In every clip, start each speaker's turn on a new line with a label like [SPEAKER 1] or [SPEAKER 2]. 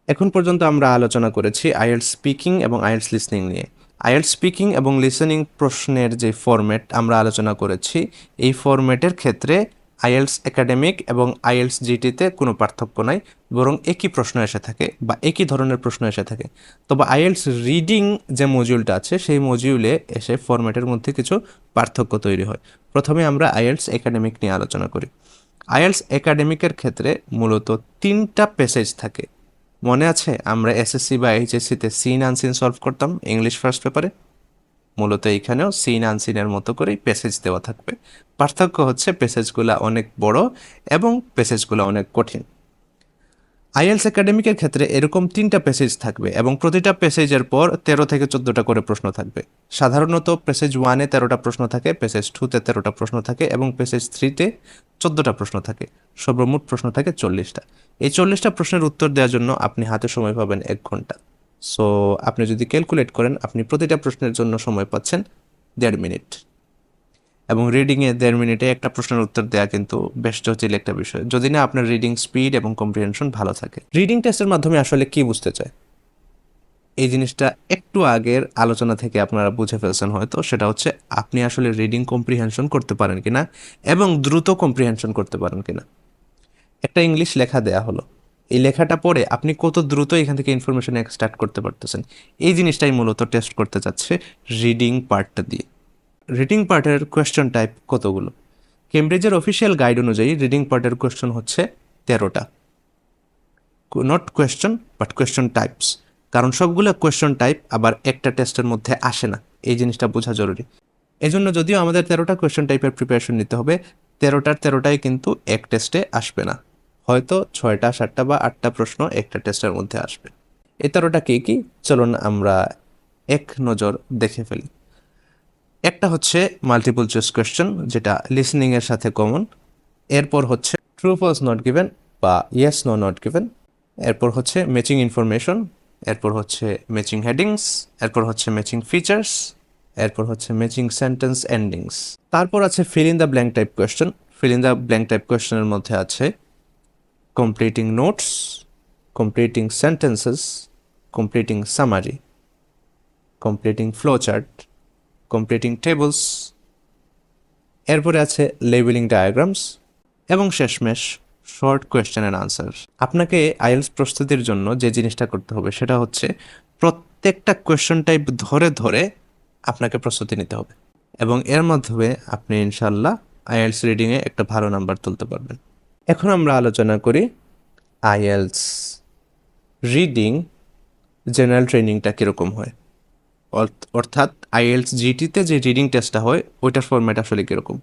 [SPEAKER 1] এখন পর্যন্ত আমরা আলোচনা করেছি আইএলটিএস স্পিকিং এবং আইএলটিএস লিসনিং নিয়ে। আইএলটিএস স্পিকিং এবং লিসনিং প্রশ্নের যে ফরম্যাট আমরা আলোচনা করেছি, এই ফরম্যাটের ক্ষেত্রে আইএলটিএস একাডেমিক এবং আইএলটিএস জিটিতে কোনো পার্থক্য নাই, বরং একই প্রশ্ন এসে থাকে বা একই ধরনের প্রশ্ন এসে থাকে। তবে আইএলটিএস রিডিং যে মডিউলটা আছে, সেই মডিউলে এসে ফরম্যাটের মধ্যে কিছু পার্থক্য তৈরি হয়। প্রথমে আমরা আইএলটিএস একাডেমিক নিয়ে আলোচনা করি। আইএলটিএস একাডেমিকের ক্ষেত্রে মূলত 3টা প্যাসেজ থাকে। মনে আছে আমরা এসএসসি বা এইচএসসিতে সিন আনসিন সলভ করতাম ইংলিশ ফার্স্ট পেপারে? মূলত এইখানেও সিন আনসিনের মতো করেই প্যাসেজ দেওয়া থাকবে। পার্থক্য হচ্ছে প্যাসেজগুলো অনেক বড় এবং প্যাসেজগুলো অনেক কঠিন। আইএলটিএস একাডেমিকের ক্ষেত্রে এরকম 3টা প্যাসেজ থাকবে এবং প্রতিটা প্যাসেজের পর 13 থেকে 14টা করে প্রশ্ন থাকবে। সাধারণত প্যাসেজ 1-এ 13টা প্রশ্ন থাকে, প্যাসেজ 2-তে 13টা প্রশ্ন থাকে এবং প্যাসেজ 3-তে 14টা প্রশ্ন থাকে। সর্বমোট প্রশ্ন থাকে 40টা। এই 40টা প্রশ্নের উত্তর দেওয়ার জন্য আপনি হাতে সময় পাবেন 1 ঘন্টা। সো আপনি যদি ক্যালকুলেট করেন, আপনি প্রতিটা প্রশ্নের জন্য সময় পাচ্ছেন 1.5 মিনিট। এবং রিডিংয়ে 1.5 মিনিটে একটা প্রশ্নের উত্তর দেওয়া কিন্তু বেশ জটিল একটা বিষয়, যদি না আপনার রিডিং স্পিড এবং কম্প্রিহেনশন ভালো থাকে। রিডিং টেস্টের মাধ্যমে আসলে কি বুঝতে চায়, এই জিনিসটা একটু আগের আলোচনা থেকে আপনারা বুঝে ফেলছেন হয়তো। সেটা হচ্ছে আপনি আসলে রিডিং কম্প্রিহেনশন করতে পারেন কিনা এবং দ্রুত কম্প্রিহেনশন করতে পারেন কিনা। একটা ইংলিশ লেখা দেয়া হলো, এই লেখাটা পড়ে আপনি কত দ্রুত এখান থেকে ইনফরমেশন এক্সট্রাক্ট করতে পারতেছেন, এই জিনিসটাই মূলত টেস্ট করতে চাচ্ছে রিডিং পার্টটা দিয়ে। রিডিং পার্টের কোয়েশ্চন টাইপ কতগুলো? কেমব্রিজের অফিসিয়াল গাইড অনুযায়ী রিডিং পার্টের কোয়েশ্চন হচ্ছে 13টা। Not question but question types, কারণ সবগুলো কোয়েশ্চন টাইপ আবার একটা টেস্টের মধ্যে আসে না, এই জিনিসটা বোঝা জরুরি। এই জন্য যদিও আমাদের 13টা কোয়েশ্চন টাইপের প্রিপারেশন নিতে হবে, 13টাই কিন্তু এক টেস্টে আসবে না। হয়তো 6টা 7টা বা 8টা প্রশ্ন একটা টেস্টের মধ্যে আসবে। এই 13টা কি? চলুন আমরা এক নজর দেখে ফেলি। একটা হচ্ছে মাল্টিপল চয়েস কোয়েশ্চেন, যেটা লিসনিংয়ের সাথে কমন। এরপর হচ্ছে ট্রু ফলস নট গিভেন বা ইয়েস নো নট গিভেন। এরপর হচ্ছে ম্যাচিং ইনফরমেশন। এরপর হচ্ছে ম্যাচিং হেডিংস। এরপর হচ্ছে ম্যাচিং ফিচার্স। এরপর হচ্ছে ম্যাচিং সেন্টেন্স এন্ডিংস। তারপর আছে fill in the blank type question. Fill in the blank type কোয়েশ্চেনের মধ্যে আছে completing notes, completing sentences, completing summary, completing flow chart, completing tables. এরপরে আছে লেবেলিং ডায়াগ্রামস এবং শেষমেশ শর্ট কোয়েশ্চেন অ্যান্ড আনসার। আপনাকে আইএলটিএস প্রস্তুতির জন্য যে জিনিসটা করতে হবে সেটা হচ্ছে প্রত্যেকটা কোয়েশ্চন টাইপ ধরে ধরে আপনাকে প্রস্তুতি নিতে হবে এবং এর মাধ্যমে আপনি ইনশাল্লাহ আইএলটিএস রিডিংয়ে একটা ভালো নাম্বার তুলতে পারবেন। এখন আমরা আলোচনা করি আইএলটিএস রিডিং জেনারেল ট্রেনিংটা কীরকম হয়, অর্থাৎ আইএলটিএস জিটিতে যে রিডিং টেস্টটা হয় ওইটার ফরম্যাট আসলে কীরকম।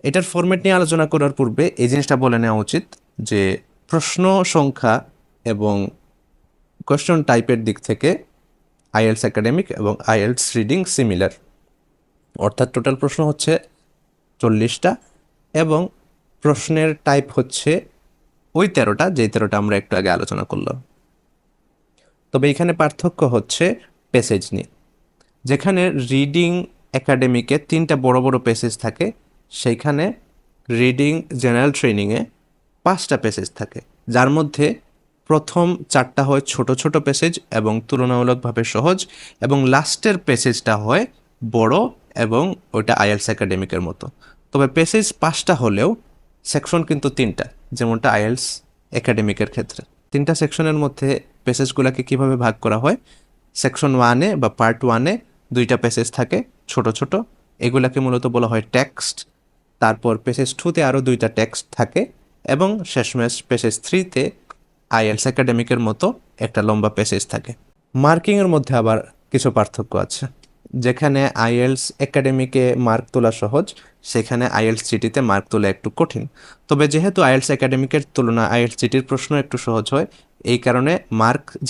[SPEAKER 1] এটার ফরম্যাট নিয়ে আলোচনা করার পূর্বে এই জিনিসটা বলে নেওয়া উচিত যে প্রশ্ন সংখ্যা এবং কোয়েশ্চন টাইপের দিক থেকে আইএলটিএস একাডেমিক এবং আইএলটিএস রিডিং সিমিলার। অর্থাৎ টোটাল প্রশ্ন হচ্ছে 40টা এবং প্রশ্নের টাইপ হচ্ছে ওই 13টা, যেই 13টা আমরা একটু আগে আলোচনা করলাম। তবে এখানে পার্থক্য হচ্ছে প্যাসেজ নিয়ে। যেখানে রিডিং একাডেমিকে 3টা বড় বড় প্যাসেজ থাকে, সেইখানে রিডিং জেনারেল ট্রেনিংয়ে 5টা প্যাসেজ থাকে, যার মধ্যে প্রথম 4টা হয় ছোট ছোট প্যাসেজ এবং তুলনামূলকভাবে সহজ, এবং লাস্টের প্যাসেজটা হয় বড় এবং ওইটা আইএলটিএস একাডেমিকের মতো। তবে প্যাসেজ 5টা হলেও সেকশন কিন্তু 3টা, যেমনটা আইএলটিএস একাডেমিকের ক্ষেত্রে। 3টা সেকশনের মধ্যে প্যাসেজগুলোকে কিভাবে ভাগ করা হয়? সেকশন 1-এ বা পার্ট 1-এ 2টা প্যাসেজ থাকে ছোট ছোট, এগুলাকে মূলত বলা হয় টেক্সট। তারপর পেসেজ 2-তে আরও 2টা টেক্সট থাকে এবং শেষমেশ পেসেজ 3-তে আইএলটিএস একাডেমিকের মতো একটা লম্বা প্যাসেজ থাকে। মার্কিংয়ের মধ্যে আবার কিছু পার্থক্য আছে। যেখানে আইএলটিএস একাডেমিকে মার্ক তোলা সহজ, সেখানে আইএলটিএস জিটিতে মার্ক তোলা একটু কঠিন। তবে যেহেতু আইএলটিএস একাডেমিকের তুলনায় আইএলটিএস জিটির প্রশ্ন একটু সহজ হয়, এই কারণে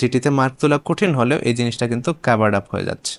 [SPEAKER 1] জিটিতে মার্ক তোলা কঠিন হলেও এই জিনিসটা কিন্তু কাভার্ড আপ হয়ে যাচ্ছে।